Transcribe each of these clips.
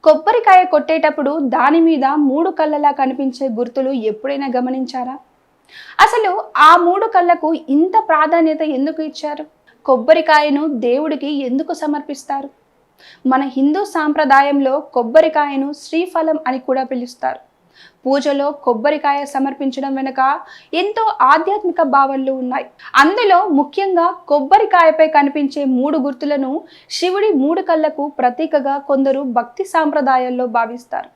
కొబ్బరికాయ కొట్టేటప్పుడు దాని మీద మూడు కళ్ళలా కనిపించే గుర్తులు ఎప్పుడైనా గమనించారా? అసలు ఆ మూడు కళ్ళకు ఇంత ప్రాధాన్యత ఎందుకు ఇచ్చారు? కొబ్బరికాయను దేవుడికి ఎందుకు సమర్పిస్తారు? మన హిందూ సాంప్రదాయంలో కొబ్బరికాయను శ్రీఫలం అని కూడా పిలుస్తారు. పూజలో కొబ్బరికాయ సమర్పించడం వెనుక ఎంతో ఆధ్యాత్మిక భావనలు ఉన్నాయి. అందులో ముఖ్యంగా కొబ్బరికాయపై కనిపించే మూడు గుర్తులను శివుడి మూడు కళ్ళకు ప్రతీకగా కొందరు భక్తి సాంప్రదాయాల్లో భావిస్తారు.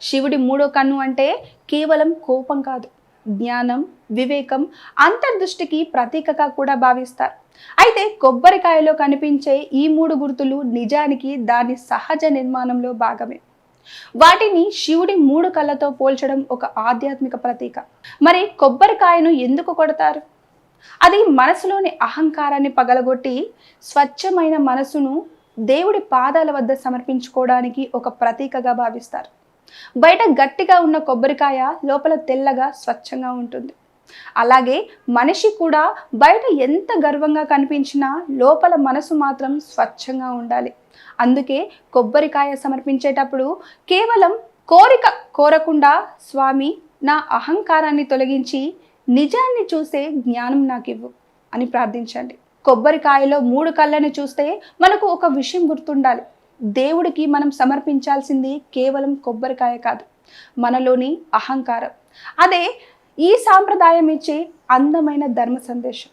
శివుడి మూడో కన్ను అంటే కేవలం కోపం కాదు, జ్ఞానం, వివేకం, అంతర్దృష్టికి ప్రతీకగా కూడా భావిస్తారు. అయితే కొబ్బరికాయలో కనిపించే ఈ మూడు గుర్తులు నిజానికి దాని సహజ నిర్మాణంలో భాగమే. వాటిని శివుడి మూడు కళ్ళతో పోల్చడం ఒక ఆధ్యాత్మిక ప్రతీక. మరి కొబ్బరికాయను ఎందుకు కొడతారు? అది మనసులోని అహంకారాన్ని పగలగొట్టి స్వచ్ఛమైన మనసును దేవుడి పాదాల వద్ద సమర్పించుకోవడానికి ఒక ప్రతీకగా భావిస్తారు. బయట గట్టిగా ఉన్న కొబ్బరికాయ లోపల తెల్లగా స్వచ్ఛంగా ఉంటుంది. అలాగే మనిషి కూడా బయట ఎంత గర్వంగా కనిపించినా లోపల మనసు మాత్రం స్వచ్ఛంగా ఉండాలి. అందుకే కొబ్బరికాయ సమర్పించేటప్పుడు కేవలం కోరిక కోరకుండా, స్వామి నా అహంకారాన్ని తొలగించి నిజాన్ని చూసే జ్ఞానం నాకివ్వు అని ప్రార్థించండి. కొబ్బరికాయలో మూడు కళ్ళని చూస్తే మనకు ఒక విషయం గుర్తుండాలి. దేవుడికి మనం సమర్పించాల్సింది కేవలం కొబ్బరికాయ కాదు, మనలోని అహంకారం. అదే ఈ సాంప్రదాయం ఇచ్చే అందమైన ధర్మ సందేశం.